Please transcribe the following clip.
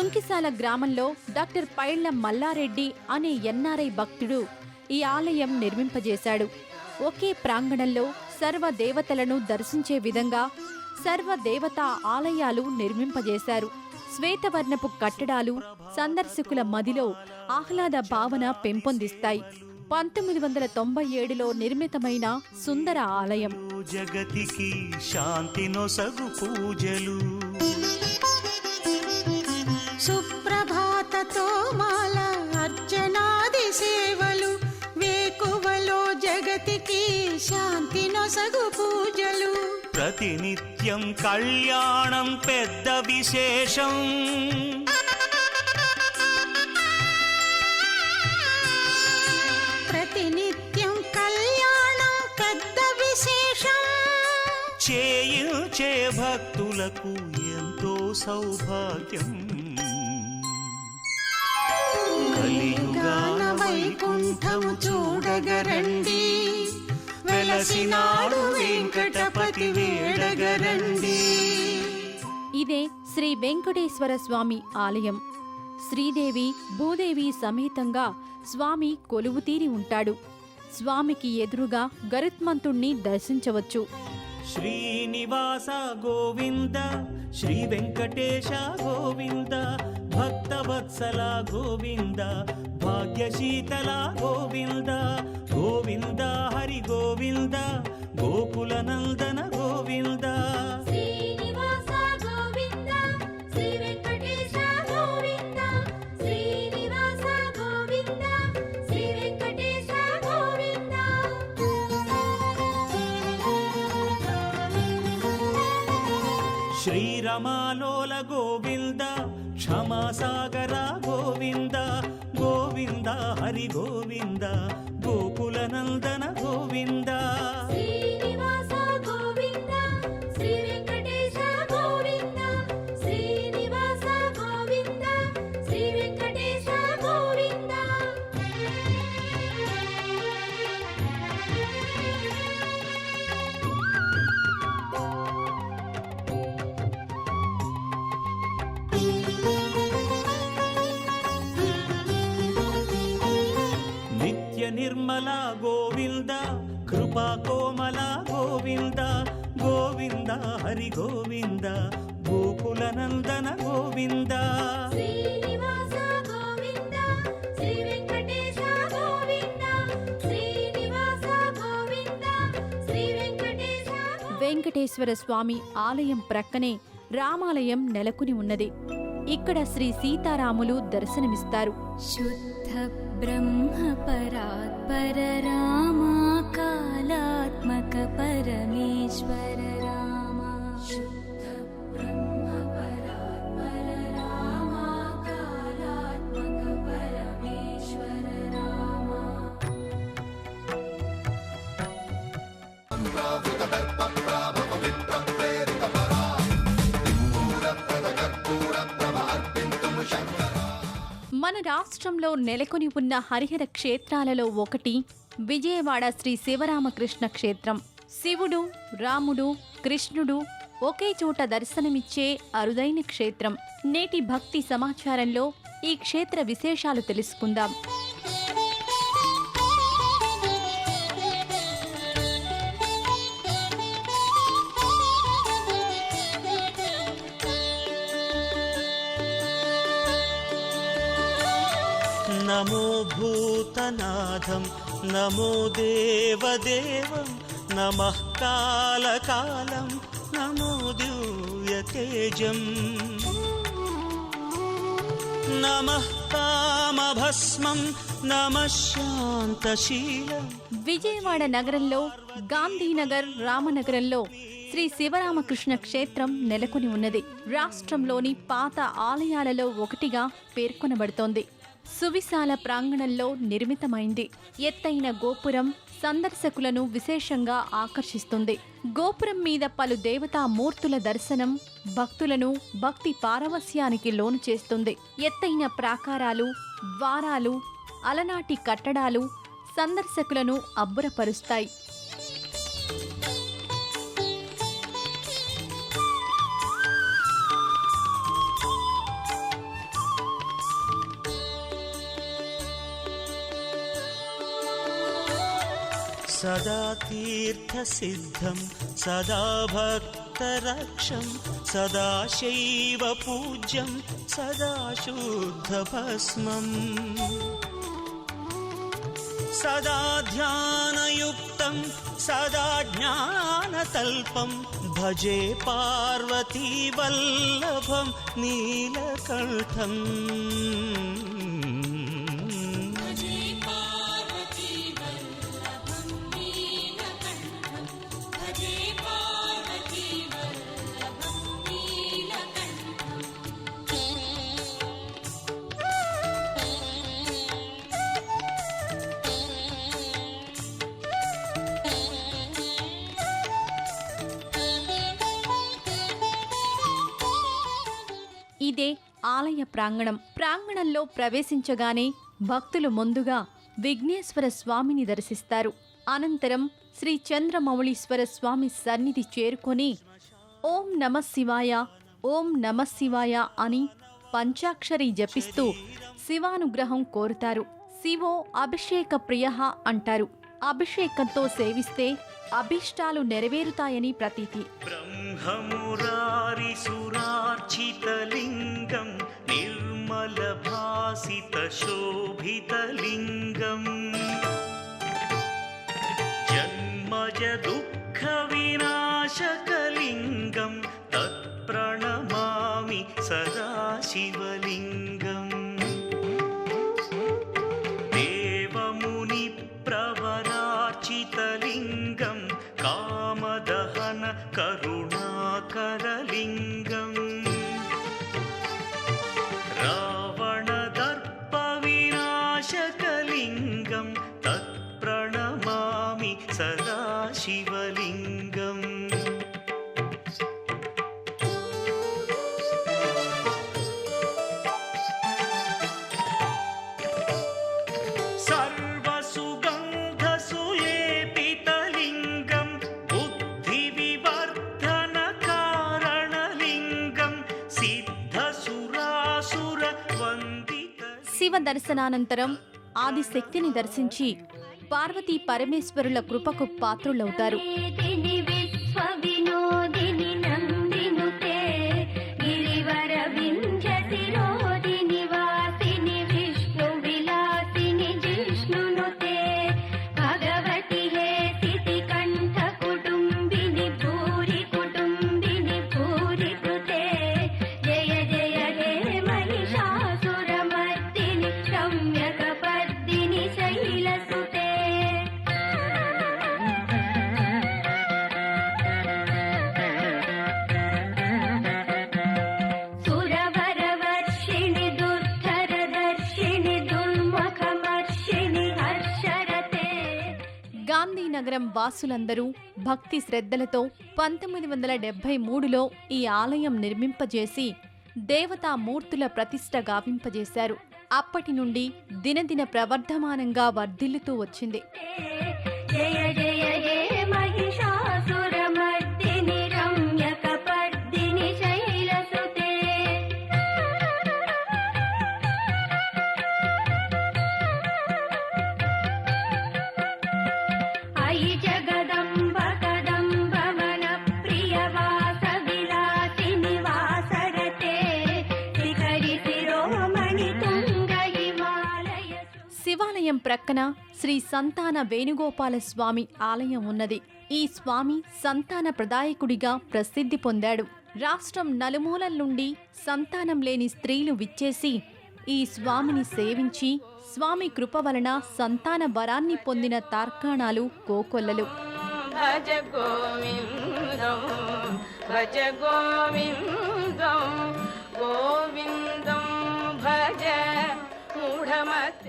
సుంకిసాల గ్రామంలో డాక్టర్ పైళ్ల మల్లారెడ్డి అనే ఎన్ఆర్ఐ భక్తుడు ఈ ఆలయం నిర్మింపజేశాడు. ఒకే ప్రాంగణంలో సర్వదేవతలను దర్శించే విధంగా సర్వదేవతా ఆలయాలు నిర్మింపజేశారు. శ్వేతవర్ణపు కట్టడాలు సందర్శకుల మదిలో ఆహ్లాద భావన పెంపొందిస్తాయి. 1997లో నిర్మితమైన సుందర ఆలయం. జగతికి శాంతినొసగు పూజలు, సుప్రభాతతో మాల అర్చనాది సేవలు, వేకువలో జగతికి శాంతినొసగు పూజలు, ప్రతినిత్యం కళ్యాణం పెద్ద విశేషం. ప్రతినిత్యం కళ్యాణం పెద్ద విశేషం. చేయించే భక్తులకు ఎంతో సౌభాగ్యం. కలియుగాన వైకుంఠము చూడగరండి, వెలసినాడు వెంకటపతి వేడగరండి. ఇదే శ్రీ వెంకటేశ్వర స్వామి ఆలయం. శ్రీదేవి భూదేవి సమేతంగా స్వామి కొలువుతీరి ఉంటాడు. స్వామికి ఎదురుగా గరుత్మంతుణ్ణి దర్శించవచ్చు. శ్రీనివాస గోవింద, శ్రీ వెంకటేశ గోవింద, భక్తవత్సల గోవింద, భాగ్యశీతల గోవింద, గోవింద హరి గోవింద, గోకుల నందన గోవింద. శ్రీరమాలోల గోవింద, క్షమాసాగర గోవింద, గోవింద హరి గోవింద, గోకుల నందన గోవింద. నిర్మల గోవింద, కృపా కోమల గోవింద, గోవింద హరి గోవింద, గోకుల నందన గోవింద. వెంకటేశ్వర స్వామి ఆలయం ప్రక్కనే రామాలయం నెలకొని ఉన్నది. ఇక్కడ శ్రీ సీతారాములు దర్శనమిస్తారు. శుద్ధ బ్రహ్మ పరాత్పర రామా, కాలాత్మక పరమేశ్వర రామా. శుద్ధ బ్రహ్మ పరాత్పర రామా, కాలాత్మక పరమేశ్వర రామా. మన రాష్ట్రంలో నెలకొని ఉన్న హరిహర క్షేత్రాలలో ఒకటి విజయవాడ శ్రీ శివరామకృష్ణ క్షేత్రం. శివుడు, రాముడు, కృష్ణుడు ఒకే చోట దర్శనమిచ్చే అరుదైన క్షేత్రం. నేటి భక్తి సమాచారంలో ఈ క్షేత్ర విశేషాలు తెలుసుకుందాం. నమో భూతనాథం, నమో దేవదేవం, నమః కాలకాలం, నమో దివ్యతేజం, నమః కామభస్మం, నమః శాంతశీలం. విజయవాడ నగరంలో గాంధీనగర్, రామనగరంలో శ్రీ శివరామకృష్ణ క్షేత్రం నెలకొని ఉన్నది. రాష్ట్రంలోని పాత ఆలయాలలో ఒకటిగా పేర్కొనబడుతోంది. సువిశాల ప్రాంగణంలో నిర్మితమైంది. ఎత్తైన గోపురం సందర్శకులను విశేషంగా ఆకర్షిస్తుంది. గోపురం మీద పలు దేవతా మూర్తుల దర్శనం భక్తులను భక్తి పారవస్యానికి లోను చేస్తుంది. ఎత్తైన ప్రాకారాలు, ద్వారాలు, అలనాటి కట్టడాలు సందర్శకులను అబ్బురపరుస్తాయి. सदा तीर्थसिद्धं सदा भक्तरक्षं सदा शैव पूज्यं सदा शुद्धभस्मम् सदा ध्यानयुक्तं सदा ज्ञानतल्पं भजे पार्वतीवल्लभं नीलकण्ठम् ఇదే ఆలయ ప్రాంగణంలో ప్రవేశించగానే భక్తులు ముందుగా విఘ్నేశ్వర స్వామిని దర్శిస్తారు. అనంతరం శ్రీ చంద్రమౌళీశ్వర స్వామి సన్నిధి చేరుకొని ఓం నమః శివాయ ఓం నమః శివాయ అని పంచాక్షరి జపిస్తూ శివానుగ్రహం కోరుతారు. శివో అభిషేక ప్రియః అంటారు. అభిషేకంతో సేవిస్తే అభీష్టాలు నెరవేరుతాయని ప్రతీతి. బ్రహ్మమురారిసురార్చితలింగం నిర్మలభాసితశోభితలింగం జన్మజ దుఃఖ వినాశకలింగం తత్ప్రణమామి సదా శివలింగం దేవముని ప్రవరార్చితలింగం కామదహన కరుణాకరలింగం రావణదర్ప వినాశకలింగం తత్ప్రణమామి సదా శివలింగం శివ దర్శనానంతరం ఆదిశక్తిని దర్శించి పార్వతీ పరమేశ్వరుల కృపకు పాత్రులవుతారు. గాంధీనగరం వాసులందరూ భక్తి శ్రద్ధలతో 1973లో ఈ ఆలయం నిర్మింపజేసి దేవతామూర్తుల ప్రతిష్ఠ గావింపజేశారు. అప్పటి నుండి దినదిన ప్రవర్ధమానంగా వర్ధిల్లుతూ వచ్చింది. శివాలయం ప్రక్కన శ్రీ సంతాన వేణుగోపాల స్వామి ఆలయం ఉన్నది. ఈ స్వామి సంతాన ప్రదాయకుడిగా ప్రసిద్ధి పొందాడు. రాష్ట్రం నలుమూలల నుండి సంతానం లేని స్త్రీలు విచ్చేసి ఈ స్వామిని సేవించి స్వామి కృప వలన సంతాన వరాన్ని పొందిన తార్కాణాలు కోకొల్లలు. భజ గోవిందం భజ గోవిందం గోవిందం భజ మూఢమత